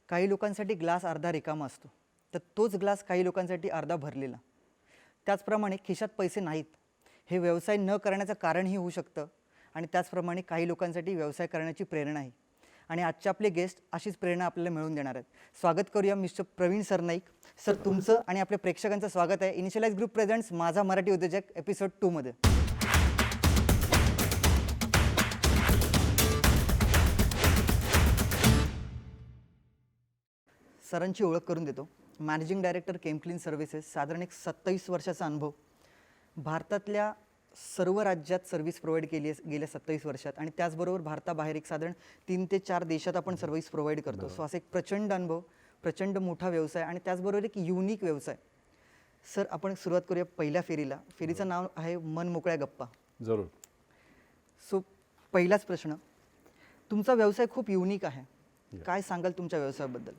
काही लोकांसाठी ग्लास अर्धा रिकामा असतो, तर तोच ग्लास काही लोकांसाठी अर्धा भरलेला. त्याचप्रमाणे खिशात पैसे नाहीत हे व्यवसाय न करण्याचं कारणही होऊ शकतं आणि त्याचप्रमाणे काही लोकांसाठी व्यवसाय करण्याची प्रेरणा आहे. आणि आजचे आपले गेस्ट अशीच प्रेरणा आपल्याला मिळवून देणार आहेत. स्वागत करूया मिस्टर प्रवीण सरनाईक. सर, तुमचं आणि आपल्या प्रेक्षकांचं स्वागत आहे इनिशियलाइज ग्रुप प्रेझेंट्स माझा मराठी उद्योजक एपिसोड 2 मध्ये. सरांची ओळख करून देतो. मॅनेजिंग डायरेक्टर केम क्लीन सर्व्हिसेस, साधारण एक 27 वर्षाचा अनुभव. भारतातल्या सर्व राज्यात सर्व्हिस प्रोव्हाइड केली आहे गेल्या 27 वर्षात आणि त्याचबरोबर भारताबाहेर एक साधारण 3 ते 4 देशात आपण सर्व्हिस प्रोव्हाइड करतो. सो असं एक प्रचंड अनुभव, प्रचंड मोठा व्यवसाय आणि त्याचबरोबर एक युनिक व्यवसाय. सर, आपण सुरुवात करूया पहिल्या फेरीला. फेरीचं नाव आहे मन मोकळ्या गप्पा. जरूर. सो पहिलाच प्रश्न, तुमचा व्यवसाय खूप युनिक आहे, काय सांगाल तुमच्या व्यवसायाबद्दल?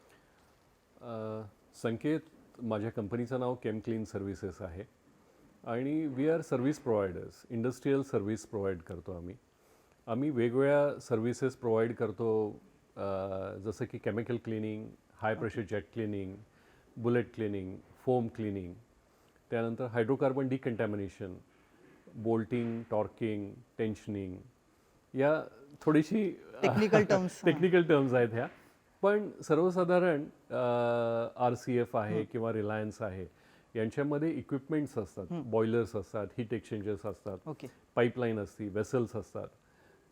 संकेत, माझ्या कंपनीचं नाव केम क्लीन सर्व्हिसेस आहे आणि we are service providers. Industrial service provide करतो आम्ही वेगवेगळ्या सर्व्हिसेस प्रोव्हाइड करतो, जसं की chemical cleaning, high pressure jet cleaning, bullet cleaning, foam cleaning, त्यानंतर hydrocarbon decontamination, bolting, torquing, tensioning, या थोडीशी टेक्निकल टर्म्स आहेत ह्या. पण सर्वसाधारण RCF आहे किंवा रिलायन्स आहे यांच्यामध्ये इक्विपमेंट्स असतात, बॉयलर्स असतात, हीट एक्सचेंजर्स असतात, पाईपलाईन असते, वेसल्स असतात.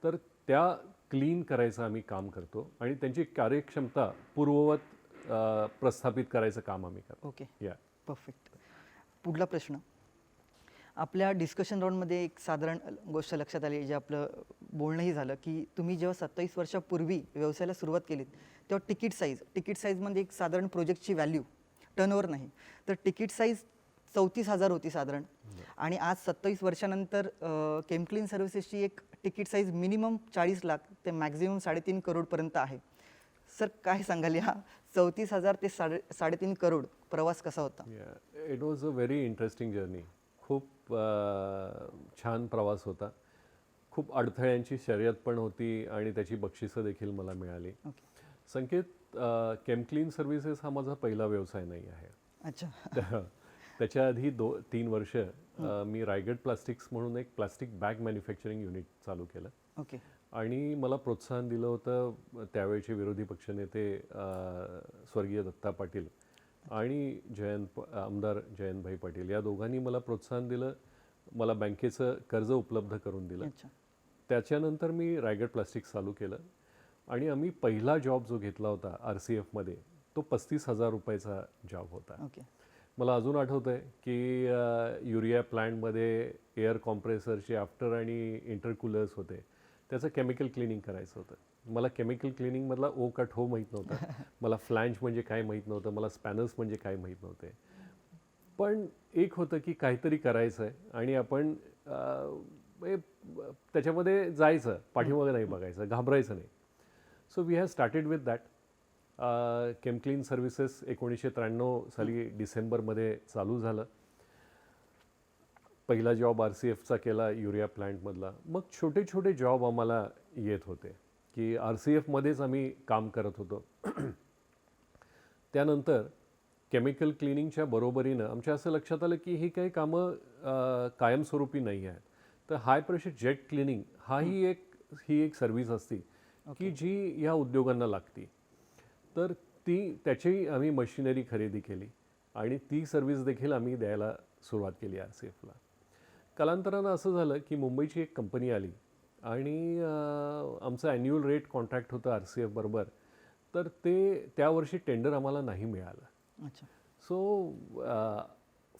तर त्या क्लीन करायचं आम्ही काम करतो आणि त्यांची कार्यक्षमता पूर्ववत प्रस्थापित करायचं काम आम्ही करतो. Okay, perfect. पुढला प्रश्न, आपल्या डिस्कशन राऊंडमध्ये एक साधारण गोष्ट लक्षात आली, जे आपलं बोलणंही झालं की तुम्ही जेव्हा 27 वर्षापूर्वी व्यवसायाला सुरुवात केलीत तेव्हा तिकीट साईजमध्ये एक साधारण प्रोजेक्टची व्हॅल्यू, टर्नओव्हर नाही, तर तिकीट साईज 34,000 होती साधारण. आणि आज 27 वर्षानंतर केम क्लीन सर्व्हिसेसची एक तिकीट साईज मिनिमम 40 लाख ते मॅक्झिमम 3.5 करोडपर्यंत आहे. सर, काय सांगाल या 34,000 ते 3.5 करोड प्रवास कसा होता? It was a very interesting journey. खूप छान प्रवास होता. खूप अडथळ्यांची शर्यत पण होती आणि त्याची बक्षिसं देखील मला मिळाली. संकेत, केम क्लीन सर्व्हिसेस हा माझा पहिला व्यवसाय नाही आहे. अच्छा. त्याच्या आधी 3 वर्ष मी रायगड प्लास्टिक्स म्हणून एक प्लास्टिक बॅग मॅन्युफॅक्चरिंग युनिट चालू केलं. ओके. आणि मला प्रोत्साहन दिलं होतं त्यावेळेचे विरोधी पक्षनेते स्वर्गीय दत्ता पाटील आणि आमदार जयंतभाई पाटील, या दोघांनी मला प्रोत्साहन दिलं. मला बँकेचं कर्ज उपलब्ध करून दिलं. त्याच्यानंतर मी रायगड प्लास्टिक्स चालू केलं आणि आम्ही पहिला जॉब जो घेतला होता RCFमध्ये तो 35,000 रुपयाचा जॉब होता. मला अजून आठवतं आहे की युरिया प्लांटमध्ये एअर कॉम्प्रेसरचे आफ्टर आणि इंटरकूलर्स होते, त्याचं केमिकल क्लिनिंग करायचं होतं. मला केमिकल क्लिनिंगमधला ओ का ठो माहीत नव्हता, मला फ्लॅंज म्हणजे काय माहीत नव्हतं, मला स्पॅनर्स म्हणजे काय माहीत नव्हते. पण एक होतं की काहीतरी करायचं आहे आणि आपण त्याच्यामध्ये जायचं, पाठीमागे नाही बघायचं, घाबरायचं नाही. So we have started with that. Chem Clean services 1993 साली डिसेंबरमध्ये चालू झालं. पहिला जॉब RCFचा केला युरिया प्लांटमधला. मग छोटे छोटे जॉब आम्हाला येत होते की RCFमध्येच आम्ही काम करत होतो. त्यानंतर केमिकल क्लिनिंगच्या बरोबरीनं आमच्या असं लक्षात आलं की ही काही कामं कायमस्वरूपी नाही आहेत. तर हाय प्रेशर जेट क्लिनिंग ही एक सर्व्हिस असती की जी ह्या उद्योगांना लागती. तर त्याची आम्ही मशिनरी खरेदी केली आणि ती सर्व्हिस देखील आम्ही द्यायला सुरुवात केली RCFला. कालांतरानं असं झालं की मुंबईची एक कंपनी आली आणि आमचं ॲन्युअल रेट कॉन्ट्रॅक्ट होतं RCF बरोबर, तर त्या वर्षी टेंडर आम्हाला नाही मिळालं. सो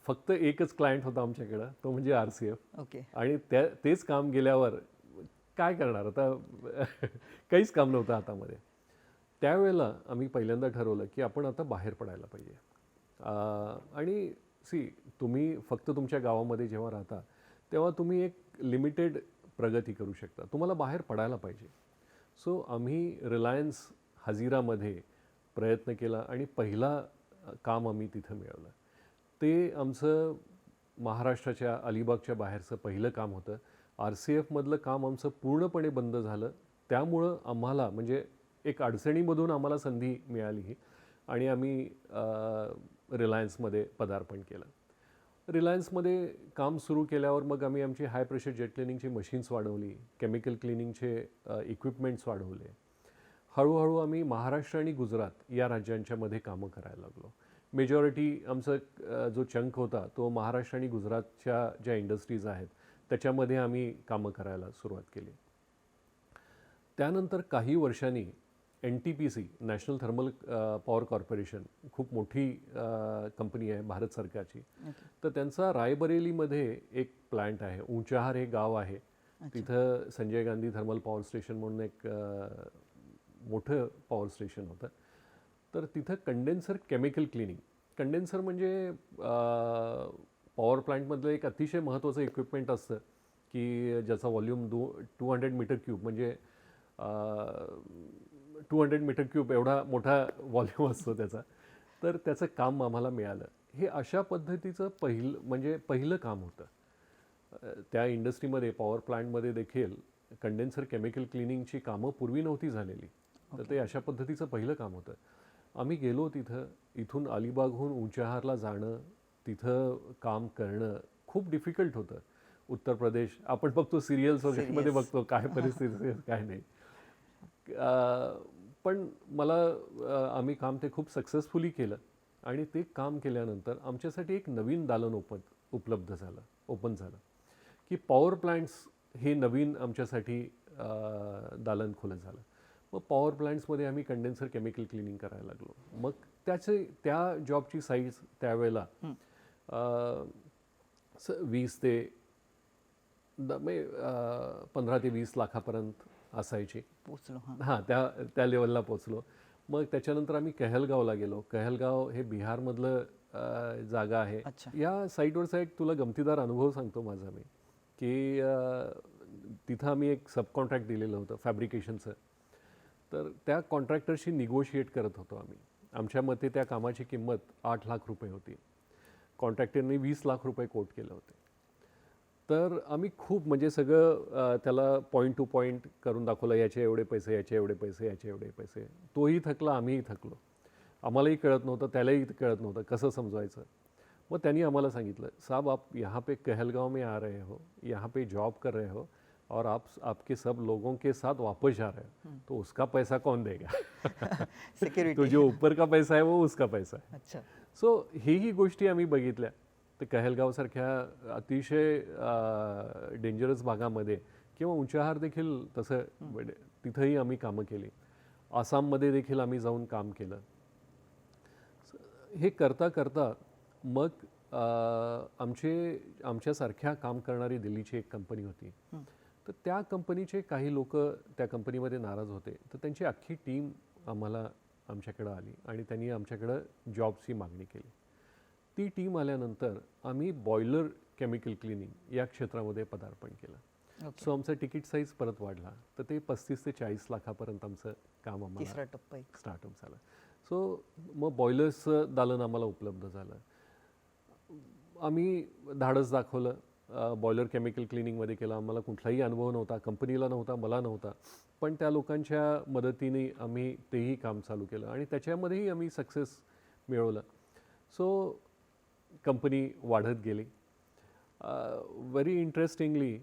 फक्त एकच क्लायंट होता आमच्याकडं, तो म्हणजे RCF. आणि तेच काम गेल्यावर काय करणार आता, काहीच काम नव्हतं हातामध्ये. त्यावेळेला आम्ही पहिल्यांदा ठरवलं की आपण आता बाहेर पडायला पाहिजे. आणि तुम्ही फक्त तुमच्या गावामध्ये जेव्हा राहता तेव्हा तुम्ही एक लिमिटेड प्रगती करू शकता, तुम्हाला बाहेर पडायला पाहिजे. सो आम्ही रिलायन्स हजीरामध्ये प्रयत्न केला आणि पहिला काम आम्ही तिथं मिळवलं. ते आमचं महाराष्ट्राच्या अलिबागच्या बाहेरचं पहिलं काम होतं. RCFमधलं काम आमचं पूर्णपणे बंद झालं. त्यामुळं आम्हाला म्हणजे एक अडचणीमधून आम्हाला संधी मिळाली ही आणि आम्ही रिलायन्समध्ये पदार्पण केलं. रिलायन्समध्ये काम सुरू केल्यावर मग आम्ही आमची हाय प्रेशर जेट क्लिनिंगची मशीन्स वाढवली, केमिकल क्लिनिंगचे इक्विपमेंट्स वाढवले. हळूहळू आम्ही महाराष्ट्र आणि गुजरात या राज्यांच्यामध्ये कामं करायला लागलो. मेजॉरिटी आमचा जो चंक होता तो महाराष्ट्र आणि गुजरातच्या ज्या इंडस्ट्रीज आहेत त्याच्यामध्ये आम्ही कामं करायला सुरुवात केली. त्यानंतर काही वर्षांनी NTPC national thermal power corporation खूप मोठी कंपनी आहे भारत सरकारची. तर त्यांचा रायबरेलीमध्ये एक प्लांट आहे, ऊंचाहार हे गाव आहे. तिथं Sanjay Gandhi thermal power station म्हणून एक मोठं पॉवर स्टेशन होतं. तर तिथं कंडेन्सर केमिकल क्लिनिंग, कंडेन्सर म्हणजे पॉवर प्लांटमधलं एक अतिशय महत्त्वाचं इक्विपमेंट असतं की ज्याचा व्हॉल्यूम 200 मीटर क्यूब म्हणजे 200 मीटर क्यूब एवढा मोठा व्हॉल्यूम असतो त्याचा. तर त्याचं काम आम्हाला मिळालं. हे अशा पद्धतीचं पहिलं काम होतं. त्या इंडस्ट्रीमध्ये पॉवर प्लांटमध्ये देखील कंडेन्सर केमिकल क्लिनिंगची कामं पूर्वी नव्हती झालेली. तर ते अशा पद्धतीचं पहिलं काम होतं. आम्ही गेलो तिथं. इथून अलिबागहून ऊंचाहारला जाणं, तिथं काम करणं खूप डिफिकल्ट होतं. उत्तर प्रदेश आपण बघतो सिरियल्स वगैरेमध्ये बघतो काय परिस्थिती काय नाही. पण आम्ही काम ते खूप सक्सेसफुली केलं आणि ते काम केल्यानंतर आमच्यासाठी एक नवीन दालन ओपन झालं की पॉवर प्लांट्स हे नवीन आमच्यासाठी दालन खुलं झालं. मग पॉवर प्लांट्समध्ये आम्ही कंडेन्सर केमिकल क्लिनिंग करायला लागलो. मग त्या जॉबची साईज त्यावेळेला 20 ते 15 ते 20 लाखापर्यंत असायची. पोचलो. हां, त्या लेवलला पोचलो. मग त्याच्यानंतर आम्ही कहलगावला गेलो. कहलगाव हे बिहारमधलं जागा आहे. या साईटवरचा एक तुला गमतीदार अनुभव सांगतो माझा मी की तिथं आम्ही एक सब कॉन्ट्रॅक्ट दिलेलं होतं फॅब्रिकेशनचं. तर त्या कॉन्ट्रॅक्टरशी निगोशिएट करत होतो आम्ही. आमच्या मते त्या कामाची किंमत 8 लाख रुपये होती. कॉन्ट्रॅक्टरने 20 लाख रुपये कोट केले होते. तर आम्ही खूप म्हणजे सगळं त्याला पॉईंट टू पॉईंट करून दाखवलं, याचे एवढे पैसे, याचे एवढे पैसे, याचे एवढे पैसे. तोही थकला, आम्हीही थकलो. आम्हालाही कळत नव्हतं, त्यालाही कळत नव्हतं कसं समजवायचं. मग त्यांनी आम्हाला सांगितलं, साहब आप यहाँ पे कहलगांव में आ रहे हो, यहाँ पे जॉब कर रहे हो और आपके सब लोगों के साथ वापस जा रहे हो, तो उसका पैसा कौन देगा? तो जो ऊपर का पैसा है वो उसका पैसा है. अच्छा. सो हेही गोष्टी आम्ही बघितल्या. तर कहलगावसारख्या अतिशय डेंजरस भागामध्ये किंवा ऊंचाहार देखील तसं तिथंही आम्ही कामं केली. आसाममध्ये देखील आम्ही जाऊन काम केलं. हे करता करता मग आमच्यासारख्या काम करणारी दिल्लीची एक कंपनी होती. तर त्या कंपनीचे काही लोक त्या कंपनीमध्ये नाराज होते. तर त्यांची अख्खी टीम आमच्याकडं आली आणि त्यांनी आमच्याकडं जॉबची मागणी केली. ती टीम आल्यानंतर आम्ही बॉयलर केमिकल क्लिनिंग या क्षेत्रामध्ये पदार्पण केलं. सो आमचं तिकीट साईज परत वाढला. तर ते 35 ते 40 लाखापर्यंत आमचं काम आम्हाला स्टार्टअप झालं. सो मग बॉयलर्सचं दालन आम्हाला उपलब्ध झालं. आम्ही धाडस दाखवलं, बॉयलर केमिकल क्लिनिंगमध्ये केलं. आम्हाला कुठलाही अनुभव नव्हता, कंपनीला नव्हता, मला नव्हता. पण त्या लोकांच्या मदतीने आम्ही तेही काम चालू केलं आणि त्याच्यामध्येही आम्ही सक्सेस मिळवलं. सो कंपनी वाढत गेली. व्हेरी इंटरेस्टिंगली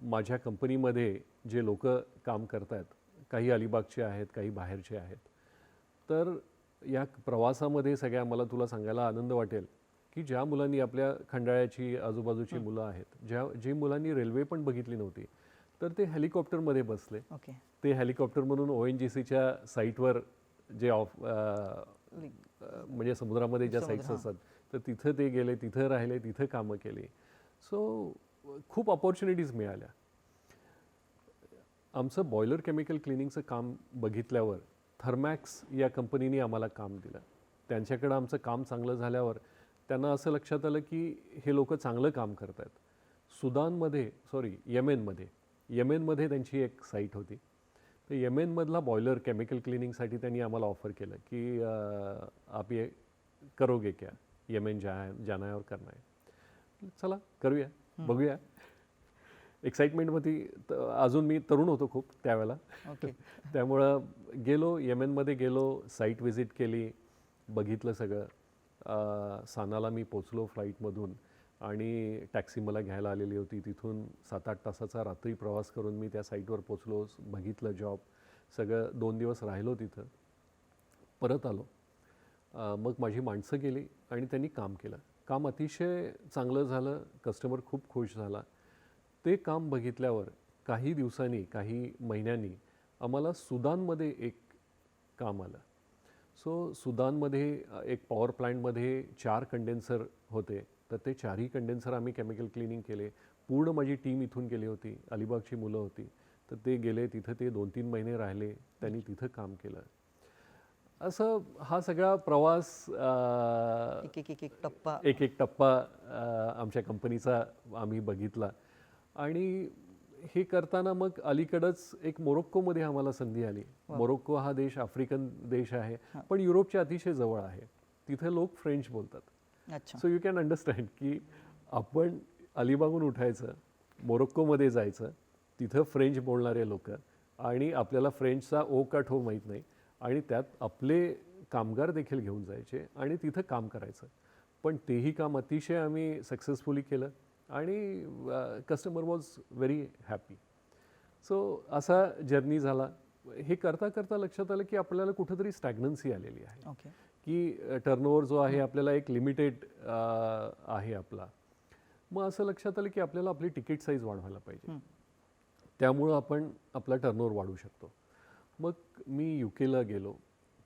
माझ्या कंपनीमध्ये जे लोक काम करत आहेत, काही अलिबागचे आहेत, काही बाहेरचे आहेत. तर या प्रवासामध्ये सगळ्या मला तुला सांगायला आनंद वाटेल की ज्या मुलांनी आपल्या खंडाळ्याची आजूबाजूची मुलं आहेत, जी मुलांनी रेल्वे पण बघितली नव्हती, तर ते हेलिकॉप्टरमध्ये बसले. ते हेलिकॉप्टरमधून ONGCच्या साईटवर जे म्हणजे समुद्रामध्ये ज्या साईट्स असतात तर तिथं ते गेले, तिथं राहिले, तिथं कामं केली. सो खूप ऑपॉर्च्युनिटीज मिळाल्या. आमचं बॉयलर केमिकल क्लिनिंगचं काम बघितल्यावर थर्मॅक्स या कंपनीने आम्हाला काम दिलं. त्यांच्याकडं आमचं काम चांगलं झाल्यावर त्यांना असं लक्षात आलं की हे लोक चांगलं काम करत आहेत. येमेनमध्ये त्यांची एक साईट होती. तर येमेनमधला बॉयलर केमिकल क्लिनिंगसाठी त्यांनी आम्हाला ऑफर केलं की आप ये करोगे क्या, येमेन जाना है और करना है. चला करूया, बघूया. एक्साइटमेंटमध्ये अजून मी तरुण होतो खूप त्यावेळेला. ओके. त्यामुळं गेलो, येमेनमध्ये गेलो, साईट व्हिजिट केली, बघितलं सगळं. सानाला मी पोचलो फ्लाईटमधून आणि टॅक्सी मला घ्यायला आलेली होती. तिथून 7-8 तासाचा रात्री प्रवास करून मी त्या साईटवर पोचलो, बघितलं जॉब, सगळं 2 दिवस राहिलो तिथं. परत आलो. मग माझी माणसं गेली आणि त्यांनी काम केलं. काम अतिशय चांगलं झालं, कस्टमर खूप खुश झाला. ते काम बघितल्यावर काही दिवसांनी, काही महिन्यांनी आम्हाला सुदानमध्ये एक काम आलं. सो सुदानमध्ये एक पॉवर प्लांटमध्ये 4 कंडेन्सर होते. तर ते 4ही कंडेन्सर आम्ही केमिकल क्लिनिंग केले. पूर्ण माझी टीम इथून गेली होती, अलिबागची मुलं होती. तर ते गेले तिथं, ते 2-3 महिने राहिले, त्यांनी तिथं काम केलं. असं हा सगळा प्रवास एक टप्पा. एक टप्पा आमच्या कंपनीचा आम्ही बघितला. आणि हे करताना मग अलीकडंच एक मोरोक्कोमध्ये आम्हाला संधी आली. मोरोक्को हा देश आफ्रिकन देश आहे, पण युरोपच्या अतिशय जवळ आहे. तिथे लोक फ्रेंच बोलतात. अच्छा. सो यू कॅन अंडरस्टँड की आपण अलिबागहून उठायचं, मोरोक्कोमध्ये जायचं, तिथं फ्रेंच बोलणारे लोक, आणि आपल्याला फ्रेंचचा ओ का ठो माहीत नाही, आणि त्यात आपले कामगार देखील घेऊन जायचे आणि तिथं काम करायचं. पण तेही काम अतिशय आम्ही सक्सेसफुली केलं आणि customer was very happy. So असा जर्नी झाला. हे करता करता लक्षात आलं की आपल्याला कुठंतरी स्टॅग्नन्सी आलेली आहे. ओके. की टर्नओव्हर जो आहे आपल्याला एक लिमिटेड आहे आपला. मग असं लक्षात आलं की आपल्याला आपली तिकीट साईज वाढवायला पाहिजे. त्यामुळं आपण आपला टर्नओव्हर वाढवू शकतो. मग मी UK ला गेलो.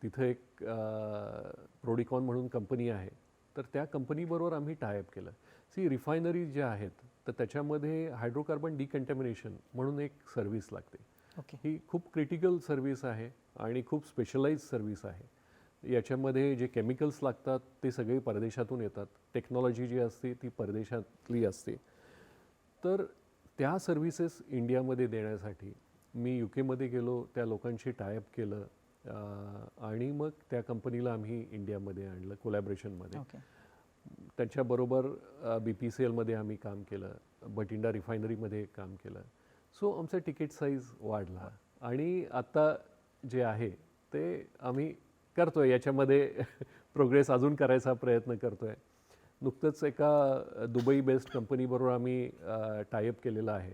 तिथं एक प्रोडिकॉन म्हणून कंपनी आहे. तर त्या कंपनीबरोबर आम्ही टायअप केलं. रिफायनरी ज्या आहेत तर त्याच्यामध्ये हायड्रोकार्बन डिकंटॅमिनेशन म्हणून एक सर्व्हिस लागते. ओके. ही खूप क्रिटिकल सर्व्हिस आहे आणि खूप स्पेशलाइज सर्व्हिस आहे. याच्यामध्ये जे केमिकल्स लागतात ते सगळे परदेशातून येतात. टेक्नॉलॉजी जी असते ती परदेशातली असते. तर त्या सर्व्हिसेस इंडियामध्ये देण्यासाठी मी UK मध्ये गेलो, त्या लोकांशी टायअप केलं आणि मग त्या कंपनीला आम्ही इंडियामध्ये आणलं कोलॅबरेशनमध्ये. ओके. त्यांच्याबरोबर BPCLमध्ये आम्ही काम केलं, बठिंडा रिफायनरीमध्ये काम केलं. सो आमचा तिकीट साईज वाढला आणि आता जे आहे ते आम्ही करतो आहे. याच्यामध्ये प्रोग्रेस अजून करायचा प्रयत्न करतो आहे. नुकतंच एका दुबई बेस्ड कंपनीबरोबर आम्ही टायअप केलेलं आहे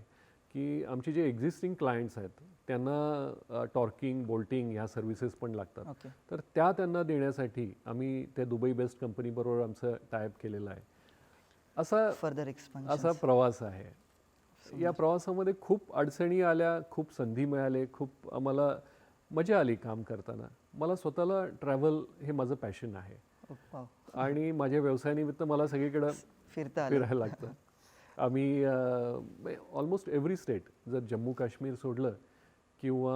की आमचे जे एक्झिस्टिंग क्लायंट्स आहेत त्यांना टॉर्किंग, बोल्टिंग ह्या सर्व्हिसेस पण लागतात. ओके. तर त्या त्यांना देण्यासाठी आम्ही त्या दुबई बेस्ड कंपनीबरोबर आमचं टायअप केलेलं आहे. फर्दर असा एक्सपान्शन. प्रवास आहे. या प्रवासामध्ये खूप अडचणी आल्या, खूप संधी मिळाले, खूप आम्हाला मजा आली काम करताना. मला स्वतःला ट्रॅव्हल हे माझं पॅशन आहे आणि माझ्या व्यवसायानिमित्त मला सगळीकडं फिरायला लागतं. आम्ही ऑलमोस्ट एव्हरी स्टेट, जर जम्मू काश्मीर सोडलं किंवा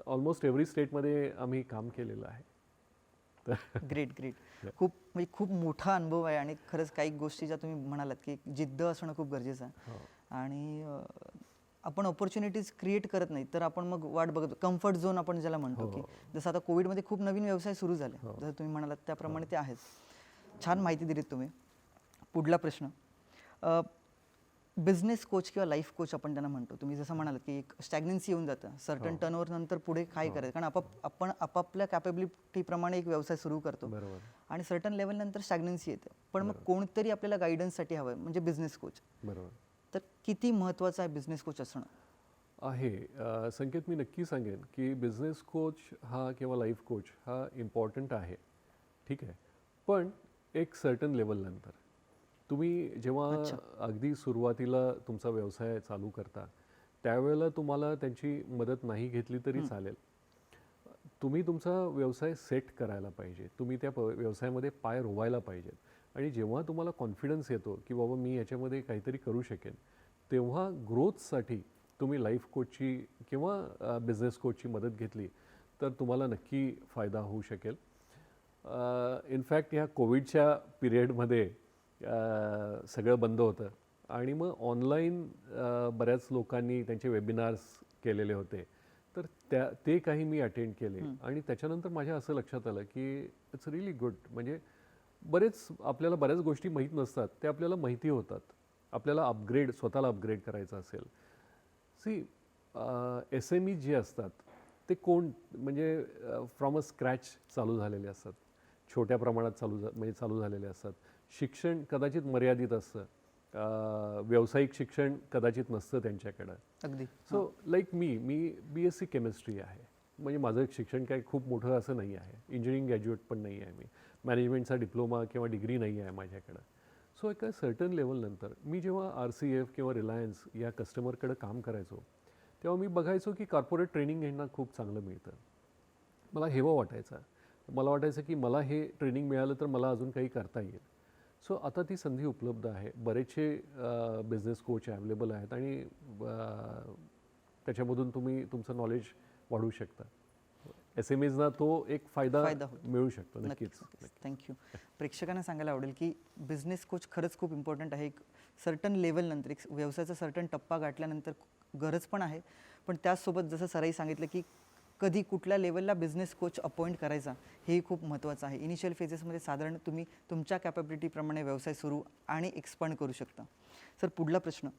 ऑलमोस्ट एव्हरी स्टेटमध्ये आम्ही काम केलेलं आहे. Great great. म्हणजे खूप मोठा अनुभव आहे आणि खरंच काही गोष्टी ज्या तुम्ही म्हणालात की जिद्द असणं खूप गरजेचं आहे. आणि आपण ऑपॉर्च्युनिटीज क्रिएट करत नाही तर आपण मग वाट बघतो. कम्फर्ट झोन आपण ज्याला म्हणतो की जसं आता कोविडमध्ये खूप नवीन व्यवसाय सुरू झाले, जसं तुम्ही म्हणालात त्याप्रमाणे ते आहेच. छान माहिती दिलीत तुम्ही. पुढला प्रश्न, बिझनेस कोच किंवा लाईफ कोच आपण त्यांना म्हणतो. तुम्ही जसं म्हणालात की एक स्टॅग्नन्सी येऊन जातं सर्टन टर्नओव्हर नंतर पुढे काय करायचं, कारण आपण आपापल्या कॅपेबिलिटीप्रमाणे एक व्यवसाय सुरू करतो आणि सर्टन लेवलनंतर स्टॅग्नन्सी येते. पण मग कोणतरी आपल्याला गायडन्ससाठी हवं आहे, म्हणजे बिझनेस कोच. बरोबर. तर किती महत्त्वाचं आहे बिझनेस कोच असणं? आहे संकेत, मी नक्की सांगेन की बिझनेस कोच हा किंवा लाईफ कोच हा इम्पॉर्टंट आहे, ठीक आहे. पण एक सर्टन लेवलनंतर तुम्ही जेव्हा अगदी सुरुवातीला तुमचा व्यवसाय चालू करता त्यावेळेला तुम्हाला त्यांची मदत नाही घेतली तरी चालेल. तुम्ही तुमचा व्यवसाय सेट करायला पाहिजे. तुम्ही त्या व्यवसायामध्ये पाय रोवायला पाहिजेत. आणि जेव्हा तुम्हाला कॉन्फिडन्स येतो की बाबा मी याच्यामध्ये काहीतरी करू शकेन, तेव्हा ग्रोथसाठी तुम्ही लाईफ कोचची किंवा बिझनेस कोचची मदत घेतली तर तुम्हाला नक्की फायदा होऊ शकेल. इनफॅक्ट ह्या कोविडच्या पिरियडमध्ये सगळं बंद होतं आणि मग ऑनलाईन बऱ्याच लोकांनी त्यांचे वेबिनार्स केलेले होते. तर ते काही मी अटेंड केले आणि त्याच्यानंतर माझ्या असं लक्षात आलं की इट्स रिअली गुड. म्हणजे आपल्याला बऱ्याच गोष्टी माहीत नसतात, ते आपल्याला माहिती होतात. आपल्याला स्वतःला अपग्रेड करायचं असेल. सी SME जे असतात ते म्हणजे फ्रॉम अ स्क्रॅच चालू झालेले असतात. छोट्या प्रमाणात चालू झालेले असतात. शिक्षण कदाचित मर्यादित असतं. व्यावसायिक शिक्षण कदाचित नसतं त्यांच्याकडं. अगदी. सो लाईक मी BSc केमिस्ट्री आहे. म्हणजे माझं शिक्षण काही खूप मोठं असं नाही आहे. इंजिनिअरिंग ग्रॅज्युएट पण नाही आहे मी. मॅनेजमेंटचा डिप्लोमा किंवा डिग्री नाही आहे माझ्याकडं. सो एका सर्टन लेवलनंतर मी जेव्हा RCF किंवा रिलायन्स या कस्टमरकडे काम करायचो, तेव्हा मी बघायचो की कॉर्पोरेट ट्रेनिंग यांना खूप चांगलं मिळतं. मला हेवा वाटायचा. मला वाटायचं की मला हे ट्रेनिंग मिळालं तर मला अजून काही करता येईल. सो आता ती संधी उपलब्ध आहे. बरेचसे बिझनेस कोच अवेलेबल आहेत आणि त्याच्यामधून तुम्ही तुमचं नॉलेज वाढवू शकता. SMEजना तो एक फायदा होतो. मिळू शकतो. नक्कीच. थँक्यू. प्रेक्षकांना सांगायला आवडेल की बिझनेस कोच खरंच खूप इम्पॉर्टंट आहे. एक सर्टन लेवलनंतर, एक व्यवसायाचा सर्टन टप्पा गाठल्यानंतर गरज पण आहे. पण त्याचसोबत जसं सरांनी सांगितलं की कधी कुठल्या लेवलला बिझनेस कोच अपॉइंट करायचा हेही खूप महत्त्वाचं आहे. इनिशियल फेजेसमध्ये साधारण तुम्ही तुमच्या कॅपॅबिलिटीप्रमाणे व्यवसाय सुरू आणि एक्सपांड करू शकता. सर, पुढला प्रश्न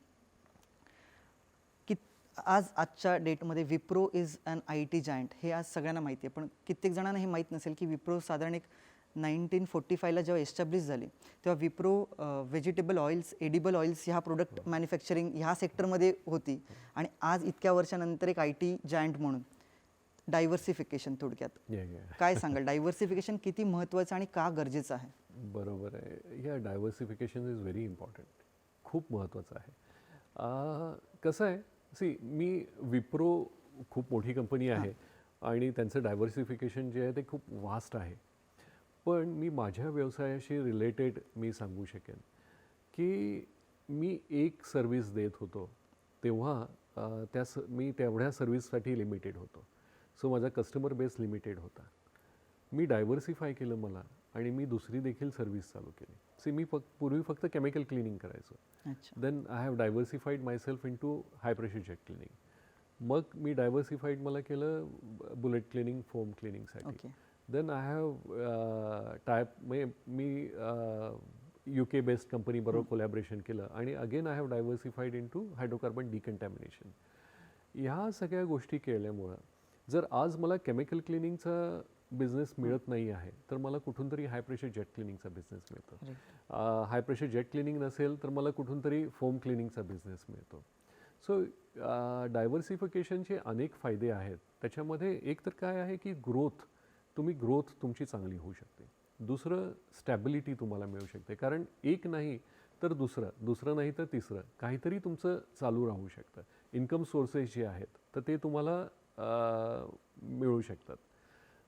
की आजच्या डेटमध्ये Wipro is an IT giant हे आज सगळ्यांना माहिती आहे. पण कित्येक जणांना हे माहीत नसेल की विप्रो साधारण एक 1945ला जेव्हा एस्टॅब्लिश झाले तेव्हा Wipro vegetable oils, edible oils ह्या प्रोडक्ट मॅन्युफॅक्चरिंग ह्या सेक्टरमध्ये होती आणि आज इतक्या वर्षानंतर एक IT जायंट म्हणून. डायव्हर्सिफिकेशन थोडक्यात काय सांगाल? डायव्हर्सिफिकेशन किती महत्त्वाचं आणि का गरजेचं आहे? बरोबर आहे. या डायव्हर्सिफिकेशन इज व्हेरी इम्पॉर्टंट. खूप महत्त्वाचं आहे. कसं आहे, मी विप्रो खूप मोठी कंपनी आहे आणि त्यांचं डायव्हर्सिफिकेशन जे आहे ते खूप वास्ट आहे. पण मी माझ्या व्यवसायाशी रिलेटेड मी सांगू शकेन की मी एक सर्व्हिस देत होतो तेव्हा मी तेवढ्या सर्व्हिससाठी लिमिटेड होतो. सो माझा कस्टमर बेस लिमिटेड होता. मी डायव्हर्सिफाय केलं मला आणि मी दुसरी देखील सर्व्हिस चालू केली. मी पूर्वी फक्त केमिकल क्लिनिंग करायचो. Then I have diversified myself into high pressure jet cleaning. मग मी डायव्हर्सिफाईड मला केलं बुलेट क्लिनिंग, फोम क्लिनिंगसाठी. देन आय हॅव मी UK बेस्ड कंपनीबरोबर कोलॅबरेशन केलं आणि again I have diversified into hydrocarbon decontamination. ह्या सगळ्या गोष्टी केल्यामुळं जर आज मला केमिकल क्लिनिंगचा बिझनेस मिळत नाही आहे तर मला कुठून तरी हाय प्रेशर जेट क्लिनिंगचा बिझनेस मिळतो. हाय प्रेशर जेट क्लिनिंग नसेल तर मला कुठून तरी फोम क्लिनिंगचा बिझनेस मिळतो. सो डायव्हर्सिफिकेशनचे अनेक फायदे आहेत. त्याच्यामध्ये एक तर काय आहे की ग्रोथ तुमची चांगली होऊ शकते. दुसरं, स्टॅबिलिटी तुम्हाला मिळू शकते. कारण एक नाही तर दुसरं नाही तर तिसरं काहीतरी तुमचं चालू राहू शकतं. इन्कम सोर्सेस जे आहेत तर ते तुम्हाला मिळू शकतात.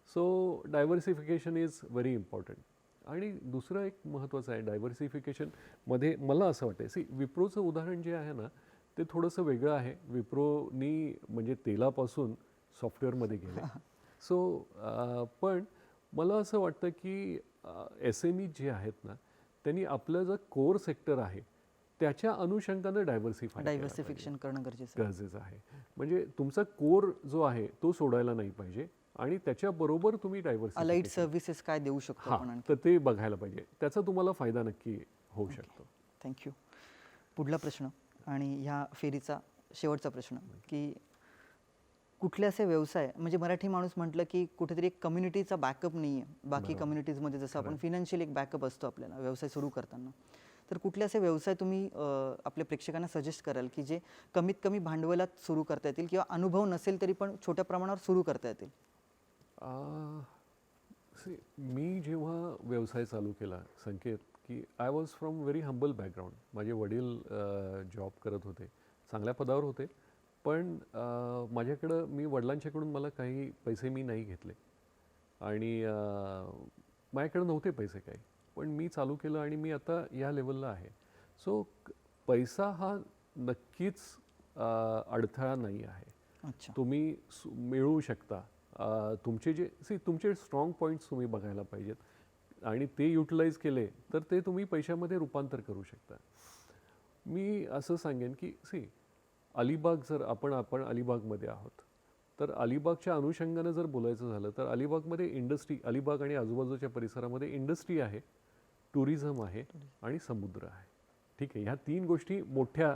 So diversification is very important. आणि दुसरं एक महत्त्वाचं आहे डायव्हर्सिफिकेशनमध्ये मला असं वाटतं, विप्रोचं उदाहरण जे आहे ना ते थोडंसं वेगळं आहे. विप्रोनी म्हणजे तेलापासून सॉफ्टवेअरमध्ये गेले. पण मला असं वाटतं की SME जे आहेत ना त्यांनी आपलं जर कोर सेक्टर आहे त्याच्या अनुषंगानं डायव्हर्सिफिकेशन करणं गरजेचं आहे. म्हणजे तुमचा कोर जो आहे तो सोडायला नाही पाहिजे आणि त्याच्याबरोबर तुम्ही अलाइड सर्व्हिसेस काय देऊ शकतो आपण तर ते बघायला पाहिजे. त्याचा तुम्हाला फायदा नक्की होऊ शकतो. थँक्यू. पुढला प्रश्न आणि ह्या फेरीचा शेवटचा प्रश्न की कुठले असे व्यवसाय, म्हणजे मराठी माणूस म्हटलं की कुठेतरी एक कम्युनिटीचा बॅकअप नाही आहे. बाकी कम्युनिटीजमध्ये जसं आपण फिनान्शियल एक बॅकअप असतो आपल्याला व्यवसाय सुरू करताना, तर कुठले असे व्यवसाय तुम्ही आपल्या प्रेक्षकांना सजेस्ट कराल की जे कमीत कमी भांडवलात सुरू करता येतील किंवा अनुभव नसेल तरी पण छोट्या प्रमाणावर सुरू करता येतील? मी जेव्हा व्यवसाय चालू केला संकेत, की I was from very humble background. माझे वडील जॉब करत होते, चांगल्या पदावर होते. पण मी वडिलांच्याकडून मला काही पैसे मी नाही घेतले आणि माझ्याकडे नव्हते पैसे काही. पण मी चालू केलं आणि मी आता या लेवलला आहे. सो पैसा हा नक्कीच अडथळा नाही आहे. तुम्ही मिळवू शकता. तुमचे स्ट्रॉंग पॉईंट्स तुम्ही बघायला पाहिजेत आणि ते युटिलाइज केले तर ते तुम्ही पैशामध्ये रूपांतर करू शकता. मी असं सांगेन की अलिबाग, जर आपण अलिबागमध्ये आहोत तर अलिबागच्या अनुषंगानं जर बोलायचं झालं तर अलिबागमध्ये अलिबाग आणि आजूबाजूच्या परिसरामध्ये इंडस्ट्री आहे टुरिझम आहे आणि समुद्र आहे. ठीक आहे, ह्या 3 गोष्टी मोठ्या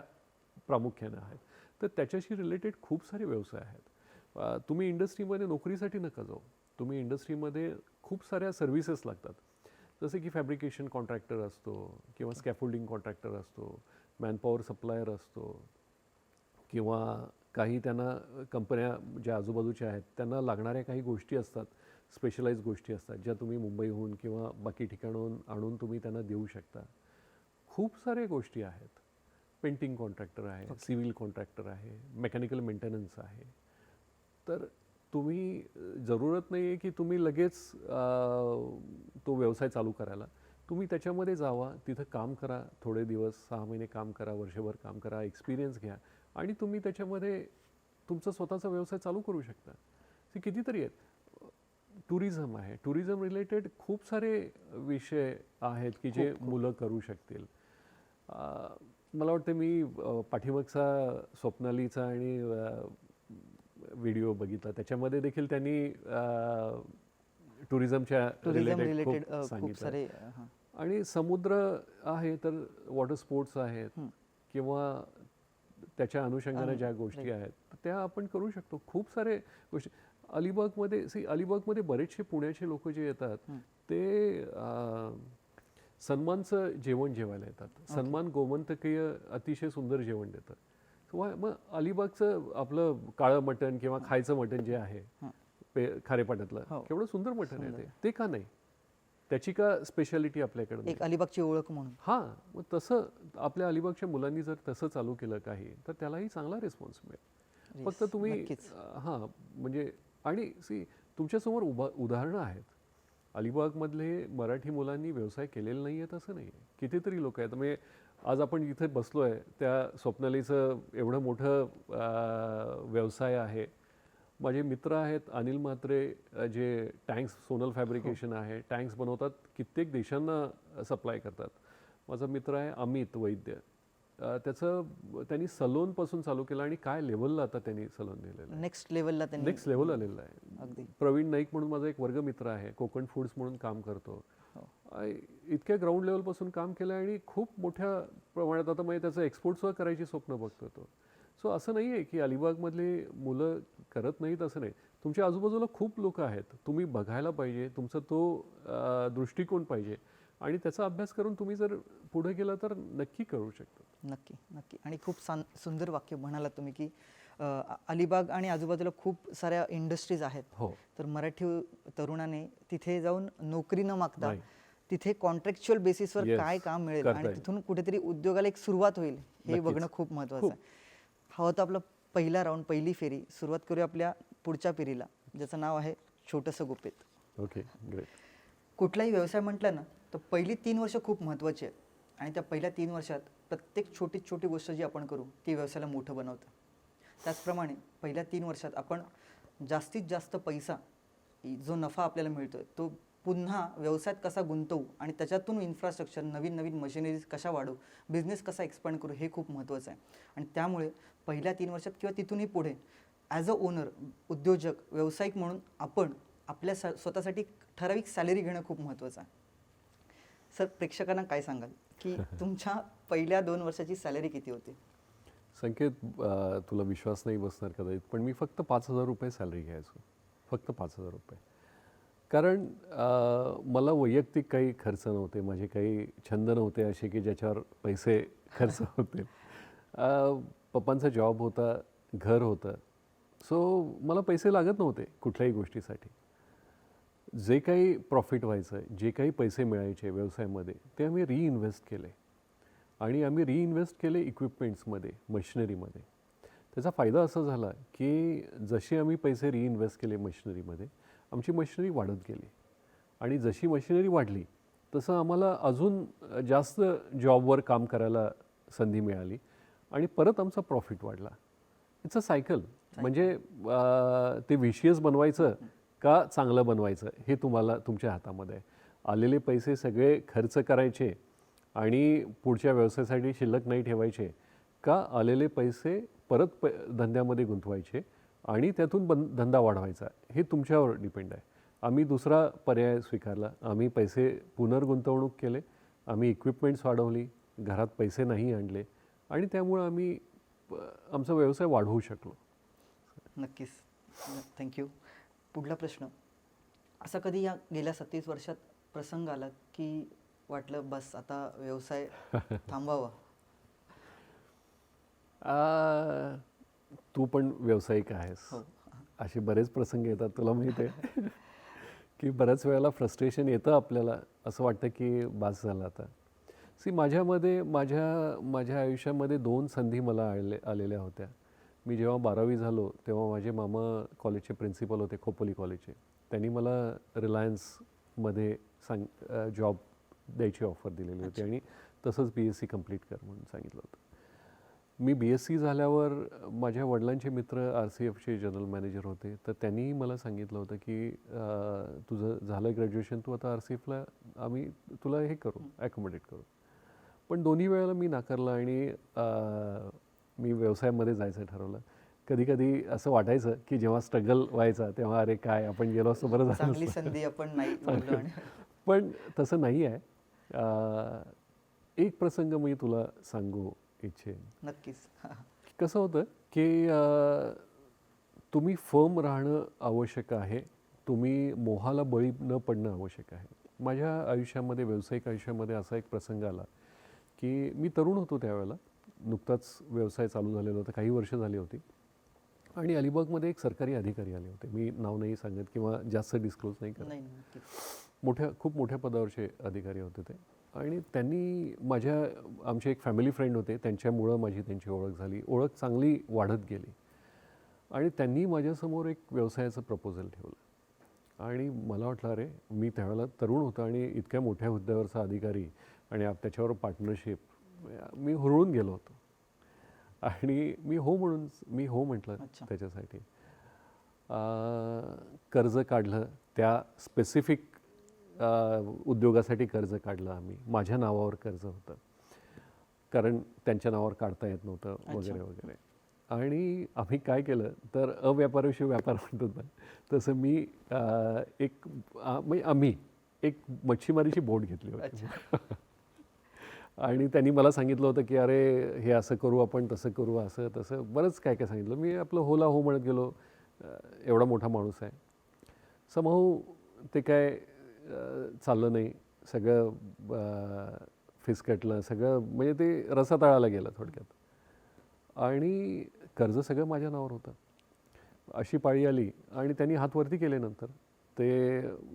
प्रामुख्याने आहेत. तर त्याच्याशी रिलेटेड खूप सारे व्यवसाय आहेत. तुम्ही इंडस्ट्रीमध्ये नोकरीसाठी नका जाऊ. तुम्ही इंडस्ट्रीमध्ये खूप साऱ्या सर्व्हिसेस लागतात. जसे की फॅब्रिकेशन कॉन्ट्रॅक्टर असतो किंवा स्कॅफोल्डिंग कॉन्ट्रॅक्टर असतो, मॅनपॉवर सप्लायर असतो किंवा काही त्यांना कंपन्या ज्या आजूबाजूच्या आहेत त्यांना लागणाऱ्या काही गोष्टी असतात, स्पेशलाइज गोष्टी असतात, ज्या तुम्ही मुंबईहून किंवा बाकी ठिकाणाहून आणून तुम्ही त्यांना देऊ शकता. खूप साऱ्या गोष्टी आहेत. पेंटिंग कॉन्ट्रॅक्टर आहे, सिव्हिल कॉन्ट्रॅक्टर आहे, मेकॅनिकल मेंटेनन्स आहे. तर तुम्ही जरूरत नाही आहे की तुम्ही लगेच तो व्यवसाय चालू करायला. तुम्ही त्याच्यामध्ये जावा, तिथं काम करा, थोडे दिवस, 6 महिने काम करा, वर्षभर काम करा, एक्सपिरियन्स घ्या आणि तुम्ही त्याच्यामध्ये तुमचा स्वतःचा व्यवसाय चालू करू शकता. ते कितीतरी आहेत. टुरिझम आहे, टुरिझम रिलेटेड खूप सारे विषय आहेत की जे मुलं करू शकतील. मला वाटतं मी पाठीमागचा स्वप्नालीचा आणि व्हिडिओ बघितला, त्याच्यामध्ये देखील त्यांनी टुरिझमच्या रिलेटेड खूप खूप सांगितलं. सारे आणि समुद्र आहे तर वॉटर स्पोर्ट्स आहेत किंवा त्याच्या अनुषंगाने ज्या गोष्टी आहेत त्या आपण करू शकतो. खूप सारे गोष्टी अलिबागमध्ये बरेचसे पुण्याचे लोक जे येतात ते सन्मानचं जेवण जेवायला येतात. सन्मान गोमंतकीय अतिशय सुंदर जेवण देतं. मग अलिबागचं आपलं काळं मटण किंवा खायचं मटण जे आहे खारेपाट्यातलं केवढं सुंदर मटण आहे ते का नाही? त्याची का स्पेशालिटी आपल्याकडे एक अलिबागची ओळख म्हणून. हां, मग तसं आपल्या अलिबागच्या मुलांनी जर तसं चालू केलं काही तर त्यालाही चांगला रिस्पॉन्स मिळेल. फक्त तुम्ही हां म्हणजे आणि तुमच्यासमोर उदाहरणं आहेत. अलिबागमधले मराठी मुलांनी व्यवसाय केलेले नाही आहेत असं नाही आहे. कितीतरी लोक आहेत. म्हणजे आज आपण इथे बसलो आहे त्या स्वप्नालीचं एवढं मोठं व्यवसाय आहे. माझे मित्र आहेत अनिल म्हात्रे जे टँक्स सोनल फॅब्रिकेशन आहे, टँक्स बनवतात, कित्येक देशांना सप्लाय करतात. माझा मित्र आहे अमित वैद्य, त्यांनी सलोनपासून चालू केलं आणि काय लेवलला आता त्यांनी सलोन नेलेलं, नेक्स्ट लेवल आलेलं आहे. प्रवीण नाईक म्हणून माझा एक वर्गमित्र आहे, कोकण फूड्स म्हणून काम करतो. इतक्या ग्राउंड लेवलपासून काम केलं आणि खूप मोठ्या प्रमाणात आता म्हणजे त्याचं एक्सपोर्टसुद्धा करायची स्वप्न बघतो तो. सो असं नाही आहे की अलिबागमधली मुलं करत नाहीत असं नाही. तुमच्या आजूबाजूला खूप लोक आहेत, तुम्ही बघायला पाहिजे, तुमचा तो दृष्टिकोन पाहिजे आणि त्याचा अभ्यास करून तुम्ही जर पुढे गेला तर नक्की करू शकता. नक्की नक्की. आणि खूप सुंदर वाक्य म्हणाला तुम्ही की अलिबाग आणि आजूबाजूला खूप साऱ्या इंडस्ट्रीज आहेत. तर मराठी तरुणाने तिथे जाऊन नोकरी न मागता तिथे कॉन्ट्रॅक्च्युअल बेसिसवर काय काम मिळेल आणि तिथून कुठेतरी उद्योगाला एक सुरुवात होईल हे बघणं खूप महत्त्वाचं आहे. हा होता आपला पहिला राऊंड, पहिली फेरी. सुरुवात करूया आपल्या पुढच्या फेरीला, ज्याचं नाव आहे छोटंसं गुपित. Okay, great. कुठलाही व्यवसाय म्हटलं ना तर पहिली 3 वर्ष खूप महत्त्वाची आहेत आणि त्या पहिल्या 3 वर्षात प्रत्येक छोटी गोष्ट जी आपण करू ती व्यवसायाला मोठं बनवतं. त्याचप्रमाणे पहिल्या 3 वर्षात आपण जास्तीत जास्त पैसा, जो नफा आपल्याला मिळतोय तो पुन्हा व्यवसायात कसा गुंतवू आणि त्याच्यातून इन्फ्रास्ट्रक्चर, नवीन मशिनरीज कशा वाढवू, बिझनेस कसा एक्सपांड करू, हे खूप महत्त्वाचं आहे. आणि त्यामुळे पहिल्या 3 वर्षात किंवा तिथूनही पुढे ॲज अ ओनर, उद्योजक, व्यावसायिक म्हणून आपण आपल्या स्वतःसाठी ठराविक सॅलरी घेणं खूप महत्त्वाचं आहे. सर, प्रेक्षकांना काय सांगाल की तुमच्या पहिल्या 2 वर्षाची सॅलरी किती होती? संकेत, तुला विश्वास नाही बसणार कदाचित, पण मी फक्त 5,000 रुपये सॅलरी घ्यायचो. फक्त 5,000 रुपये. कारण मला वैयक्तिक काही खर्च नव्हते, माझे काही छंद नव्हते असे की ज्याच्यावर पैसे खर्च होते. पप्पांचा जॉब होता, घर होतं. सो मला पैसे लागत नव्हते कुठल्याही गोष्टीसाठी. जे काही प्रॉफिट व्हायचं, जे काही पैसे मिळायचे व्यवसायामध्ये ते आम्ही रिइन्व्हेस्ट केले आणि आम्ही रिइन्व्हेस्ट केले इक्विपमेंट्समध्ये, मशिनरीमध्ये. त्याचा फायदा असा झाला की जसे आम्ही पैसे रिइन्व्हेस्ट केले मशिनरीमध्ये, आमची मशिनरी वाढत गेली आणि जशी मशिनरी वाढली तसं आम्हाला अजून जास्त जॉबवर काम करायला संधी मिळाली आणि परत आमचा प्रॉफिट वाढला. It's a cycle. म्हणजे ते व्हिशियस बनवायचं का चांगलं बनवायचं हे तुम्हाला तुमच्या हातामध्ये आहे. आलेले पैसे सगळे खर्च करायचे आणि पुढच्या व्यवसायासाठी शिल्लक नाही ठेवायचे का आलेले पैसे परत धंद्यामध्ये गुंतवायचे आणि त्यातून धंदा वाढवायचा, हे तुमच्यावर डिपेंड आहे. आम्ही दुसरा पर्याय स्वीकारला. आम्ही पैसे पुनर्गुंतवणूक केले आम्ही इक्विपमेंट्स वाढवली, घरात पैसे नाही आणले आणि त्यामुळं आम्ही आमचा व्यवसाय वाढवू शकलो. नक्कीच. थँक्यू. पुढला प्रश्न, असा कधी या गेल्या 27 वर्षात प्रसंग आला की वाटलं बस आता व्यवसाय थांबावा? तू पण व्यावसायिक आहेस. हो. असे बरेच प्रसंग येतात, तुला माहीत आहे की बऱ्याच वेळेला फ्रस्ट्रेशन येतं आपल्याला, असं वाटतं की बास झालं आता. माझ्यामध्ये माझ्या आयुष्यामध्ये 2 संधी मला आलेल्या होत्या. मी जेव्हा 12वी झालो तेव्हा माझे मामा कॉलेजचे प्रिन्सिपल होते, खोपोली कॉलेजचे. त्यांनी मला रिलायन्समध्ये जॉब द्यायची ऑफर दिलेली होती आणि तसंच BSc कंप्लीट कर म्हणून सांगितलं होतं. मी BSc झाल्यावर माझ्या वडिलांचे मित्र RCFचे जनरल मॅनेजर होते, तर त्यांनी मला सांगितलं होतं की तुझं झालं ग्रॅज्युएशन, तू आता RCFला आम्ही तुला हे करू, ॲकोमोडेट करू. पण दोन्ही वेळेला मी नाकारलं आणि मी व्यवसायामध्ये जायचं ठरवलं. कधी कधी असं वाटायचं की जेव्हा स्ट्रगल व्हायचा तेव्हा अरे काय आपण गेलो असतो बरं झालं चांगली असतं. संधी आपण नाही बोललो आणि पण तसं नाही आहे. एक प्रसंग मी तुला सांगू इच्छेन. नक्कीच. कसं होतं की तुम्ही फर्म राहणं आवश्यक आहे, तुम्ही मोहाला बळी न पडणं आवश्यक आहे. माझ्या आयुष्यामध्ये, व्यावसायिक आयुष्यामध्ये असा एक प्रसंग आला की मी तरुण होतो त्यावेळेला, नुकताच व्यवसाय चालू झालेला होता, काही वर्ष झाली होती आणि अलिबागमध्ये एक सरकारी अधिकारी आले होते. मी नाव नाही सांगत किंवा जास्त डिस्क्लोज नाही करत. नाही, नक्कीच. खूप मोठ्या पदावरचे अधिकारी होते ते आणि त्यांनी आमचे एक फॅमिली फ्रेंड होते, त्यांच्यामुळं माझी त्यांची ओळख झाली. ओळख चांगली वाढत गेली आणि त्यांनी माझ्यासमोर एक व्यवसायाचं प्रपोजल ठेवलं आणि मला वाटलं अरे, मी त्यावेळेला तरुण होतो आणि इतक्या मोठ्या हुद्द्यावरचा अधिकारी आणि त्याच्यावर पार्टनरशिप, मी हुरळून गेलो होतो आणि मी हो म्हटलं त्याच्यासाठी. कर्ज काढलं, त्या स्पेसिफिक उद्योगासाठी कर्ज काढलं आम्ही. माझ्या नावावर कर्ज होतं कारण त्यांच्या नावावर काढता येत नव्हतं वगैरे वगैरे. आणि आम्ही काय केलं तर अव्यापाराविषयी व्यापार म्हणतो ना, तसं आम्ही एक मच्छीमारीची बोट घेतली होती आणि त्यांनी मला सांगितलं होतं की अरे हे असं करू आपण, तसं करू, असं तसं बरंच काय काय सांगितलं. मी आपलं होला हो म्हणत गेलो. एवढा मोठा माणूस आहे. समहाऊ ते काय चाललं नाही, सगळं फिसकटलं, सगळं म्हणजे ते रसातळाला गेलं थोडक्यात आणि कर्ज सगळं माझ्या नावावर होतं. अशी पाळी आली आणि त्यांनी हात वरती केले नंतर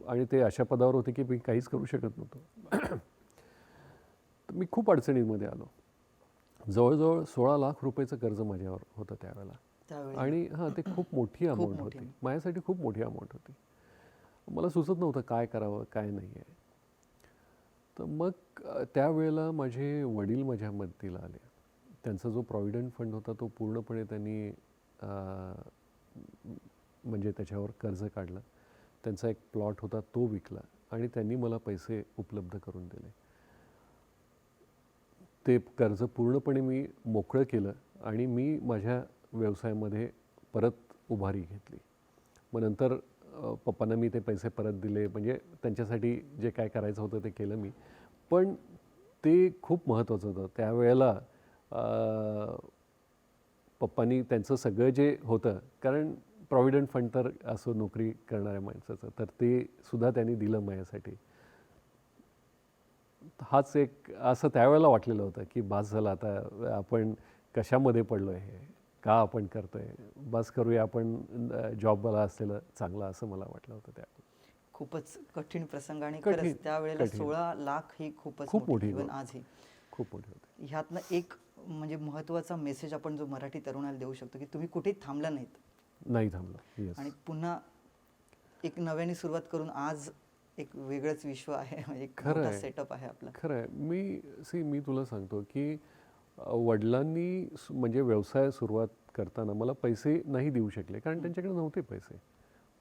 आणि ते अशा पदावर होते की मी काहीच करू शकत नव्हतो. मी खूप अडचणींमध्ये आलो. जवळजवळ 16 लाख रुपयाचं कर्ज माझ्यावर होतं त्यावेळेला आणि ते खूप मोठी अमाऊंट होती, माझ्यासाठी खूप मोठी अमाऊंट होती. मला सुचत नव्हतं काय करावं काय नाही आहे. तर मग त्यावेळेला माझे वडील माझ्या मदतीला आले. त्यांचा जो प्रॉव्हिडंट फंड होता तो पूर्णपणे त्यांनी म्हणजे त्याच्यावर कर्ज काढलं. त्यांचा एक प्लॉट होता तो विकला आणि त्यांनी मला पैसे उपलब्ध करून दिले. ते कर्ज पूर्णपणे मी मोकळं केलं आणि मी माझ्या व्यवसायामध्ये परत उभारी घेतली. मग नंतर पप्पांना मी ते पैसे परत दिले, म्हणजे त्यांच्यासाठी जे काय करायचं होतं ते केलं मी. पण ते खूप महत्त्वाचं होतं त्यावेळेला. पप्पांनी त्यांचं सगळं जे होतं, कारण प्रॉव्हिडंट फंड तर असं नोकरी करणाऱ्या माणसाचं, तर ते सुद्धा त्यांनी दिलं माझ्यासाठी. हाच एक असं त्यावेळेला वाटलेलं होतं की बास झालं आता, आपण कशामध्ये पडलो आहे, का आपण करतोय, बस करूया आपण जॉबला असलेलं चांगलं, असं मला वाटलं होतं त्यावेळेला. खूपच कठीण प्रसंग आणि खरंच त्यावेळेला 16 लाख ही खूपच मोठी, इव्हन आजही खूप मोठी होती. ह्यातनं एक म्हणजे महत्त्वाचा मेसेज आपण जो मराठी तरुणाला देऊ शकतो की तुम्ही कुठेही थांबला नाही थांबला आणि पुन्हा एक नव्याने सुरुवात करून आज एक वेगळंच विश्व आहे, एक मोठा सेटअप आहे आपला. खरं आहे. मी तुला सांगतो की वडिलांनी म्हणजे व्यवसाय सुरुवात करताना मला पैसे नाही देऊ शकले कारण त्यांच्याकडे नव्हते पैसे,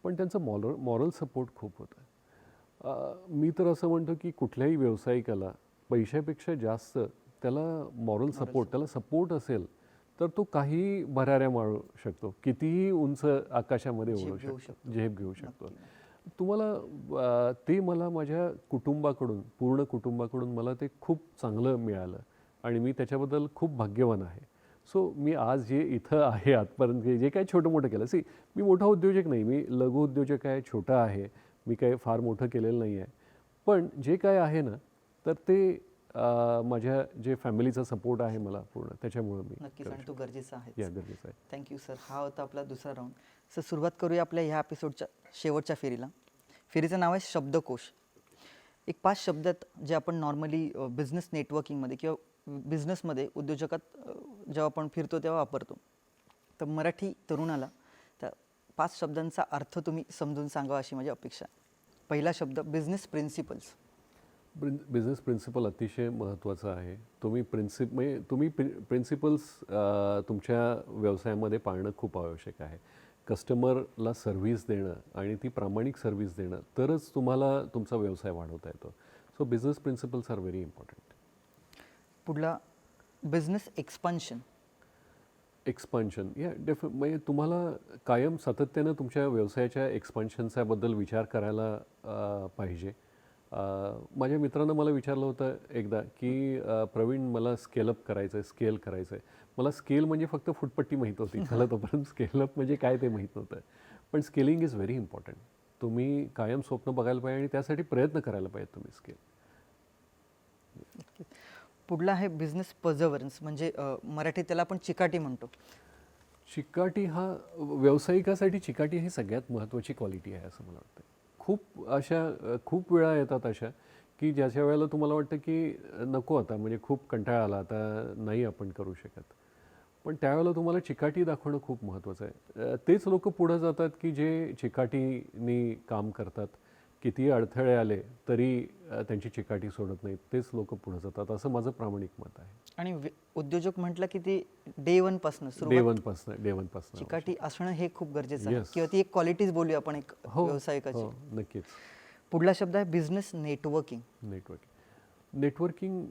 पण त्यांचं मॉरल सपोर्ट खूप होतं. मी तर असं म्हणतो की कुठल्याही व्यावसायिकाला पैशापेक्षा जास्त त्याला मॉरल सपोर्ट, त्याला सपोर्ट असेल तर तो काही भराऱ्या मारू शकतो, कितीही उंच आकाशामध्ये उडू शकतो, झेप घेऊ शकतो. तुम्हाला ते मला माझ्या कुटुंबाकडून, पूर्ण कुटुंबाकडून मला ते खूप चांगलं मिळालं आणि मी त्याच्याबद्दल खूप भाग्यवान आहे. सो मी आज जे इथं आहे आजपर्यंत जे काही छोटं-मोठं केलं, मी मोठा उद्योजक नाही, मी लघु उद्योजक आहे, छोटा आहे. मी काही फार मोठं केलेलं नाही आहे. पण जे काय आहे ना, तर ते माझ्या जे फॅमिलीचा सपोर्ट आहे मला पूर्ण, त्याच्यामुळं मी नक्कीच, करू आणि तो शकतो. गरजेचा आहे. या गरजेचं आहे. Thank you sir. हा होता आपला दुसरा राऊंड. सर, सुरुवात करूया आपल्या ह्या एपिसोडच्या शेवटच्या फेरीला. फेरीचं नाव आहे शब्दकोश. एक 5 शब्द आहेत जे आपण नॉर्मली बिझनेस नेटवर्किंगमध्ये किंवा बिझनेसमध्ये उद्योजकात जेव्हा आपण फिरतो तेव्हा वापरतो. तर मराठी तरुणाला त्या 5 शब्दांचा अर्थ तुम्ही समजून सांगावा अशी माझी अपेक्षा आहे. पहिला शब्द बिझनेस प्रिन्सिपल्स. बिझनेस प्रिन्सिपल अतिशय महत्त्वाचा आहे. तुम्ही प्रिन्सिपल्स तुमच्या व्यवसायामध्ये पाळणं खूप आवश्यक आहे. कस्टमरला सर्व्हिस देणं आणि ती प्रामाणिक सर्व्हिस देणं, तरच तुम्हाला तुमचा व्यवसाय वाढवता येतो. So business principles are very important. पुढला बिझनेस एक्सपान्शन. एक्सपान्शन म्हणजे तुम्हाला कायम सातत्यानं तुमच्या व्यवसायाच्या एक्सपान्शनच्याबद्दल विचार करायला पाहिजे. माझ्या मित्रानं मला विचारलं होतं एकदा की प्रवीण, मला स्केलअप करायचं आहे, स्केल करायचं आहे. मला स्केल म्हणजे फक्त फुटपट्टी माहीत होती. मला तोपर्यंत स्केलअप म्हणजे काय ते माहीत नव्हतं. पण स्केलिंग इज व्हेरी इम्पॉर्टंट. तुम्ही कायम स्वप्न बघायला पाहिजे आणि त्यासाठी प्रयत्न करायला पाहिजे तुम्ही स्केल. पुढला आहे बिझनेस पर्झर्व्हरन्स, म्हणजे मराठीत त्याला आपण चिकाटी म्हणतो. चिकाटी हा व्यावसायिकासाठी चिकाटी ही सगळ्यात महत्त्वाची क्वालिटी आहे असं मला वाटतं. खूप वेळा येतात अशा की ज्याच्या वेळेला तुम्हाला वाटतं की नको आता, म्हणजे खूप कंटाळा आला, आता नाही आपण करू शकत. पण त्यावेळेला तुम्हाला चिकाटी दाखवणं खूप महत्त्वाचं आहे. तेच लोक पुढं जातात की जे चिकाटीनी काम करतात. कितीही अडथळे आले तरी त्यांची चिकाटी सोडत नाहीत. तेच लोक पुढं जातात, असं माझं प्रामाणिक मत आहे. आणि उद्योजक म्हटलं की ते डे 1 पासून डे सुरुवात वनपासनं चिकाटी असणं हे खूप गरजेचं आहे, Yes. किंवा ती एक क्वालिटीज बोलूया आपण एक हो व्यावसायिकाची. हो, नक्कीच. पुढला शब्द आहे बिझनेस नेटवर्किंग. नेटवर्किंग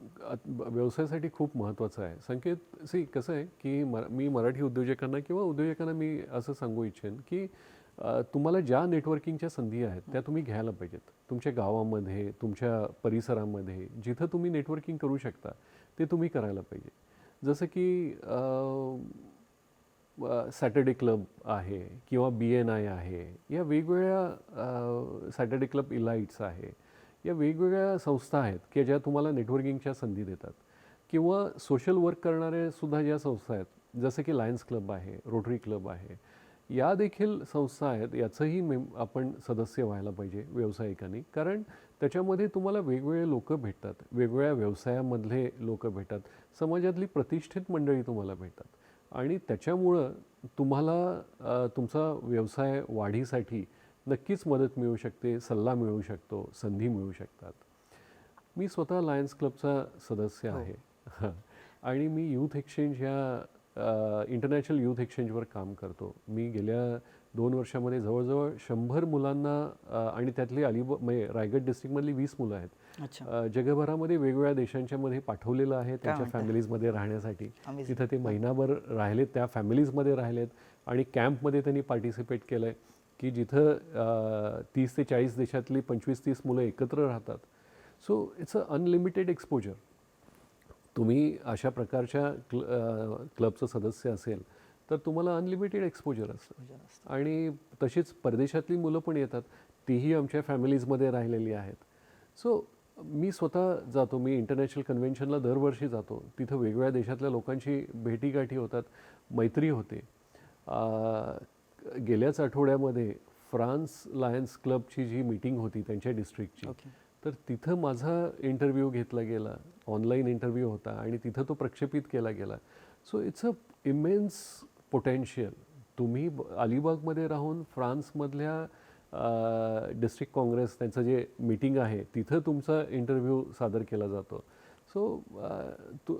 व्यवसायासाठी खूप महत्त्वाचं आहे. कसं आहे की मी मराठी उद्योजकांना किंवा उद्योजकांना मी असं सांगू इच्छेन की तुम्हाला ज्या नेटवर्किंगच्या संधी आहेत त्या तुम्ही घ्यायला पाहिजेत. तुमच्या गावामध्ये, तुमच्या परिसरामध्ये जिथं तुम्ही नेटवर्किंग करू शकता ते तुम्ही करायला पाहिजे. जसं की सॅटर्डे क्लब आहे किंवा BNI आहे, या वेगवेगळ्या सॅटर्डे क्लब इलाइट्स आहे, या वेगवेगळ्या संस्था आहेत की ज्या तुम्हाला नेटवर्किंगच्या संधी देतात. किंवा सोशल वर्क करणारे सुद्धा ज्या संस्था आहेत, जसं की लायन्स क्लब आहे, रोटरी क्लब आहे, या देखील संस्था आहेत. याचंही आपण सदस्य व्हायला पाहिजे व्यावसायिकांनी, कारण त्याच्यामध्ये तुम्हाला वेगवेगळे लोक भेटतात, वेगवेगळ्या व्यवसायामधले लोक भेटतात, समाजातली प्रतिष्ठित मंडळी तुम्हाला भेटतात आणि त्याच्यामुळं तुम्हाला तुमचा व्यवसाय वाढीसाठी नक्कीच मदत मिळू शकते, सल्ला मिळू शकतो, संधी मिळू शकतात. मी स्वतः लायन्स क्लबचा सदस्य आहे. आणि मी यूथ एक्सचेंज ह्या इंटरनॅशनल यूथ एक्सचेंजवर काम करतो. मी गेल्या 2 वर्षामध्ये जवळजवळ 100 मुलांना आणि त्यातली म्हणजे रायगड डिस्ट्रिक्टमधली 20 मुलं आहेत, अच्छा, जगभरामध्ये वेगवेगळ्या देशांच्यामध्ये पाठवलेलं आहे त्यांच्या म्हणताय? फॅमिलीजमध्ये राहण्यासाठी. Amazing. तिथं ते महिनाभर राहिलेत, त्या फॅमिलीजमध्ये राहिलेत आणि कॅम्पमध्ये त्यांनी पार्टिसिपेट केलं आहे की जिथं 30 ते 40 देशातली 25-30 मुलं एकत्र राहतात. So it's a unlimited exposure. तुम्ही अशा प्रकारच्या क्लबचं सदस्य असेल तर तुम्हाला अनलिमिटेड एक्सपोजर असतं. आणि तशीच परदेशातली मुलं पण येतात, तीही आमच्या फॅमिलीजमध्ये राहिलेली आहेत. सो मी स्वतः जातो, मी इंटरनॅशनल कन्व्हेन्शनला दरवर्षी जातो. तिथं वेगवेगळ्या देशातल्या लोकांची भेटीगाठी होतात, मैत्री होते. गेल्याच आठवड्यामध्ये फ्रान्स लायन्स क्लबची जी मीटिंग होती त्यांच्या डिस्ट्रिक्टची, ओके. तर तिथं माझा इंटरव्ह्यू घेतला गेला, ऑनलाईन इंटरव्ह्यू होता आणि तिथं तो प्रक्षेपित केला गेला. So it's a immense potential. तुम्ही अलिबागमध्ये राहून फ्रान्समधल्या डिस्ट्रिक्ट काँग्रेस त्यांचं जे मीटिंग आहे तिथं तुमचा इंटरव्ह्यू सादर केला जातो. सो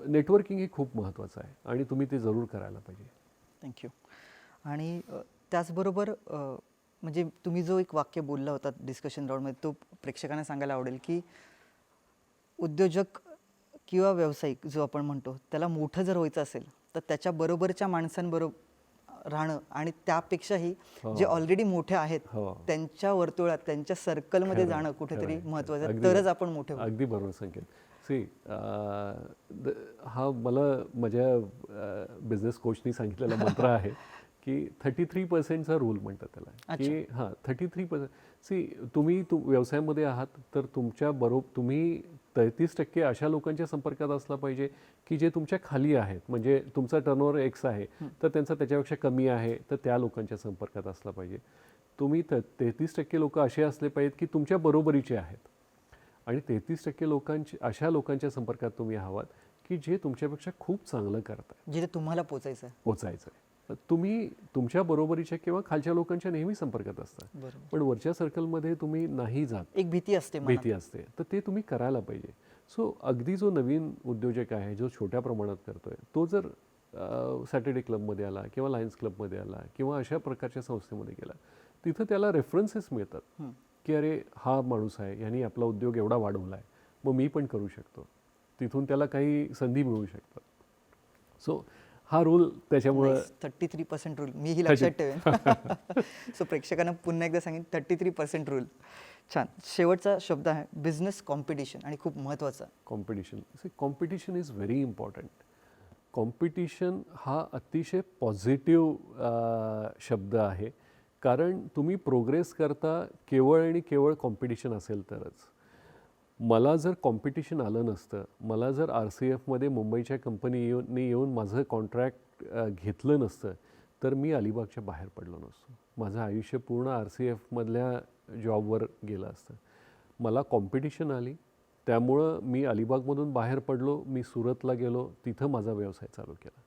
नेटवर्किंग हे खूप महत्त्वाचं आहे आणि तुम्ही ते जरूर करायला पाहिजे. थँक्यू. आणि त्याचबरोबर म्हणजे तुम्ही जो एक वाक्य बोलला होता डिस्कशन राऊंडमध्ये, तो प्रेक्षकांना सांगायला आवडेल की उद्योजक किंवा व्यावसायिक जो आपण म्हणतो त्याला मोठं जर व्हायचं असेल तर त्याच्या बरोबरच्या राहणं आणि त्यापेक्षाही जे ऑलरेडी मोठे आहेत हो. त्यांच्या वर्तुळात, त्यांच्या सर्कलमध्ये खरं आहे, जाणं कुठेतरी खरं आहे. महत्त्वाचं आहे, अगदी तरच आपण मोठे होऊ. अगदी बरोबर संकेत. सी हा मला माझ्या बिझनेस कोचनी सांगितलेला मंत्र आहे की 33%चा रूल म्हणतात त्याला, की हां 33%. सी तुम्ही व्यवसायामध्ये आहात तर तुमच्या तुम्ही 33% अशा लोकांच्या संपर्कात असला पाहिजे की जे तुमच्या खाली आहेत. म्हणजे तुमचा टर्नओव्हर X आहे तर त्यांचा त्याच्यापेक्षा कमी आहे, तर त्या लोकांच्या संपर्कात असला पाहिजे. तुम्ही 33% लोक असे असले पाहिजेत की तुमच्या बरोबरीचे आहेत आणि 33% अशा लोकांच्या संपर्कात तुम्ही हवात की जे तुमच्यापेक्षा खूप चांगलं करतात, जिथे तुम्हाला पोचायचं आहे. पोचायचं आहे. तुम्ही तुमच्या बरोबरीच्या किंवा खालच्या लोकांच्या नेहमी संपर्कात असता, बरोबर. पण वरच्या सर्कलमध्ये तुम्ही नाही जात, एक भीती असते मनात. भीती असते, तर ते तुम्ही करायला पाहिजे. सो अगदी जो नवीन उद्योजक आहे, जो छोट्या प्रमाणात करतोय, तो जर सॅटर्डे क्लबमध्ये आला किंवा लायन्स क्लबमध्ये आला किंवा अशा प्रकारच्या संस्थेमध्ये गेला, तिथं त्याला रेफरन्सेस मिळतात की अरे हा माणूस आहे, यांनी आपला उद्योग एवढा वाढवला आहे, मग मी पण करू शकतो. तिथून त्याला काही संधी मिळू शकतात. सो हा रूल त्याच्यामुळं 33% रूल मीही लक्षात ठेवेन. सो प्रेक्षकांना पुन्हा एकदा सांगेन 33% रूल. छान. शेवटचा शब्द आहे बिझनेस कॉम्पिटिशन आणि खूप महत्त्वाचा. Competition. Competition is very important. Competition हा अतिशय पॉझिटिव्ह शब्द आहे, कारण तुम्ही प्रोग्रेस करता केवळ आणि केवळ कॉम्पिटिशन असेल तरच. मला जर कॉम्पिटिशन आलं नसतं, मला जर RCFमध्ये मुंबईच्या कंपनीने येऊन माझं कॉन्ट्रॅक्ट घेतलं नसतं, तर मी अलिबागच्या बाहेर पडलो नसतो. माझं आयुष्य पूर्ण RCFमधल्या जॉबवर गेलं असतं. मला कॉम्पिटिशन आली, त्यामुळं मी अलिबागमधून बाहेर पडलो, मी सुरतला गेलो, तिथं माझा व्यवसाय चालू केला.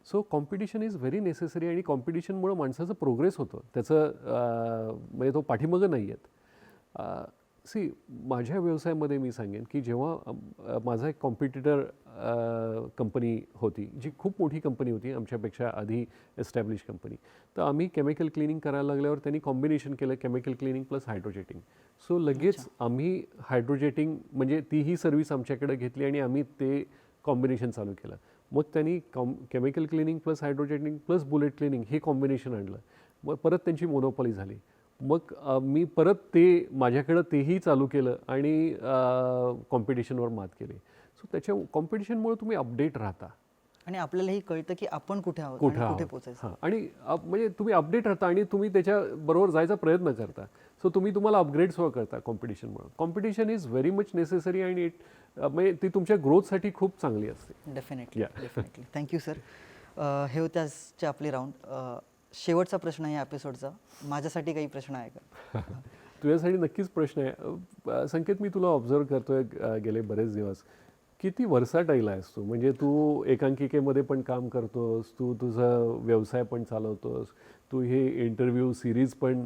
So competition is very necessary आणि कॉम्पिटिशनमुळं माणसाचं प्रोग्रेस होतं. त्याचं म्हणजे तो पाठीमागं नाही आहेत. सी माझ्या व्यवसायामध्ये मी सांगेन की जेव्हा माझा एक कॉम्पिटिटर कंपनी होती, जी खूप मोठी कंपनी होती, आमच्यापेक्षा आधी एस्टॅब्लिश कंपनी, तर आम्ही केमिकल क्लिनिंग करायला लागल्यावर त्यांनी कॉम्बिनेशन केलं केमिकल क्लिनिंग प्लस हायड्रोजेटिंग. सो लगेच आम्ही हायड्रोजेटिंग म्हणजे तीही सर्व्हिस आमच्याकडे घेतली आणि आम्ही ते कॉम्बिनेशन चालू केलं. मग त्यांनी chemical cleaning plus hydrojetting plus bullet cleaning हे कॉम्बिनेशन आणलं. मग परत त्यांची मोनोपॉली झाली. मग मी परत ते माझ्याकडं तेही चालू केलं आणि कॉम्पिटिशनवर मात केली. सो त्याच्या कॉम्पिटिशनमुळे तुम्ही अपडेट राहता आणि आपल्यालाही कळतं की आपण कुठे आहोत कुठे आणि कुठे आहोत. पोचायचं. हां, आणि म्हणजे तुम्ही अपडेट राहता आणि तुम्ही त्याच्याबरोबर जायचा प्रयत्न करता. सो तुम्हाला अपग्रेड्स करता कॉम्पिटिशनमुळे. Competition is very much necessary आणि म्हणजे ती तुमच्या ग्रोथसाठी खूप चांगली असते. Definitely definitely. Thank you sir. हे होते आजचे आपले राऊंड. शेवटचा प्रश्न आहे या एपिसोडचा. माझ्यासाठी काही प्रश्न आहे का? तुझ्यासाठी नक्कीच प्रश्न आहे. संकेत, मी तुला ऑब्झर्व करतोय गेले बरेच दिवस. किती वर्साटाईल आहेस तू. म्हणजे तू एकांकिकेमध्ये पण काम करतोस, तू तुझा व्यवसाय पण चालवतोस, तू हे इंटरव्ह्यू सिरीज पण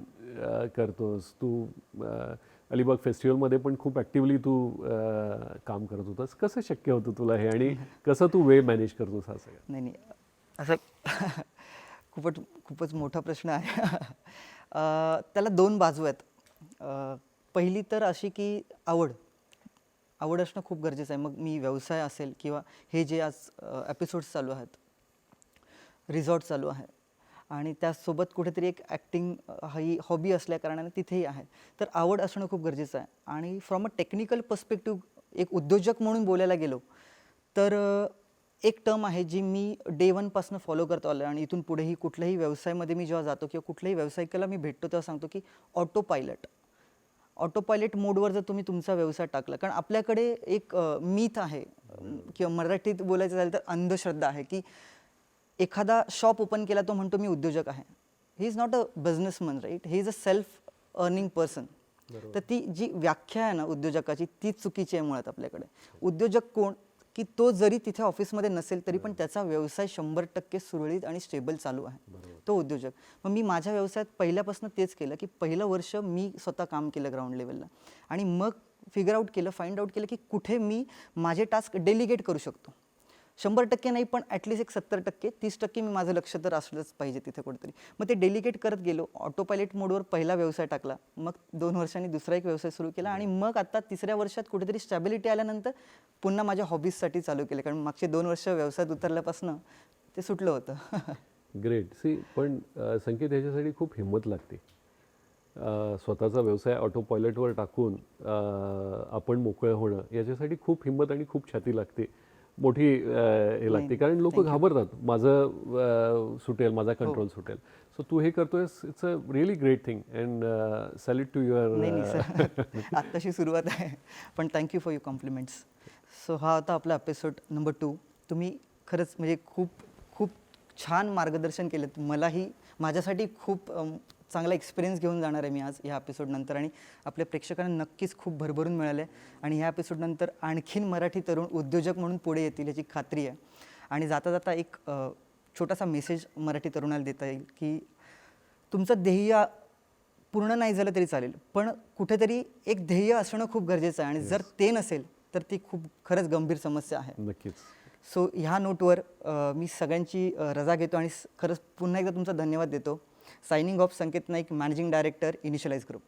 करतोस, तू अलिबाग फेस्टिवलमध्ये पण खूप ॲक्टिव्हली तू काम करत होतास. कसं शक्य होतं तुला हे आणि कसं तू वेळ मॅनेज करतोस हा सगळं? नाही नाही, असं खूपच मोठा प्रश्न आहे. त्याला दोन बाजू आहेत. पहिली तर अशी की आवड असणं खूप गरजेचं आहे. मग मी व्यवसाय असेल किंवा हे जे आज एपिसोड्स चालू आहेत, रिसॉर्ट चालू आहे आणि त्यासोबत कुठेतरी एक ॲक्टिंग ही हॉबी असल्या कारणाने तिथेही आहे. तर आवड असणं खूप गरजेचं आहे. आणि फ्रॉम अ टेक्निकल पर्स्पेक्टिव्ह एक उद्योजक म्हणून बोलायला गेलो तर एक टर्म आहे जी मी डे 1पासून फॉलो करतो आलो आणि इथून पुढेही कुठल्याही व्यवसायामध्ये मी जेव्हा जातो किंवा कुठल्याही व्यावसायिकाला मी भेटतो तेव्हा सांगतो की ऑटो पायलट मोडवर जर तुम्ही तुमचा व्यवसाय टाकला. कारण आपल्याकडे एक मिथ आहे किंवा मराठीत बोलायचं झालं तर अंधश्रद्धा आहे की एखादा शॉप ओपन केला तो म्हणतो मी उद्योजक आहे. He is not a businessman, right. He is a self earning person. तर ती जी व्याख्या आहे ना उद्योजकाची, ती चुकीची आहे मुळात. आपल्याकडे उद्योजक कोण की तो जरी तिथे ऑफिसमध्ये नसेल तरी पण त्याचा व्यवसाय 100% सुरळीत आणि स्टेबल चालू आहे, तो उद्योजक. मग मी माझ्या व्यवसायात पहिल्यापासून तेच केलं की पहिलं वर्ष मी स्वतः काम केलं ग्राउंड लेवलला आणि मग फाइंड आउट केलं की कुठे मी माझे टास्क डेलिगेट करू शकतो. 100% नाही पण ॲटलिस्ट एक 70%, 30% मी माझं लक्ष तर असलंच पाहिजे तिथे कुठेतरी. मग ते डेलिगेट करत गेलो. ऑटो पायलट मोडवर पहिला व्यवसाय टाकला. मग 2 वर्षांनी दुसरा एक व्यवसाय सुरू केला आणि मग आता 3ऱ्या वर्षात कुठेतरी स्टॅबिलिटी आल्यानंतर पुन्हा माझ्या हॉबीजसाठी चालू केलं. कारण मागचे 2 वर्ष व्यवसायात उतरल्यापासून ते सुटलं होतं. ग्रेट. सी पण संकेत ह्याच्यासाठी खूप हिंमत लागते. स्वतःचा व्यवसाय ऑटो पायलटवर टाकून आपण मोकळं होणं याच्यासाठी खूप हिंमत आणि खूप छाती लागते, मोठी हे लागते. कारण लोक घाबरतात, माझं सुटेल, माझा कंट्रोल सुटेल. सो तू हे करतोयस, it's a really great thing and salute to नाही युअर. सर, आत्ताशी सुरुवात आहे, पण thank you for your compliments. So हा होता आपला एपिसोड नंबर 2. तुम्ही खरंच म्हणजे खूप खूप छान मार्गदर्शन केलं. मलाही माझ्यासाठी खूप चांगला एक्सपिरियन्स घेऊन जाणार आहे मी आज ह्या एपिसोडनंतर, आणि आपल्या प्रेक्षकांना नक्कीच खूप भरभरून मिळाले. आणि ह्या एपिसोडनंतर आणखीन मराठी तरुण उद्योजक म्हणून पुढे येतील याची खात्री आहे. आणि जाता जाता एक छोटासा मेसेज मराठी तरुणाला देता येईल की तुमचं ध्येय पूर्ण नाही झालं तरी चालेल, पण कुठेतरी एक ध्येय असणं खूप गरजेचं आहे. आणि जर ते नसेल तर ती खूप खरंच गंभीर समस्या आहे. नक्कीच. सो ह्या नोटवर मी सगळ्यांची रजा घेतो आणि खरंच पुन्हा एकदा तुमचा धन्यवाद देतो. Signing off, Sanket Naik, managing director, initialize group.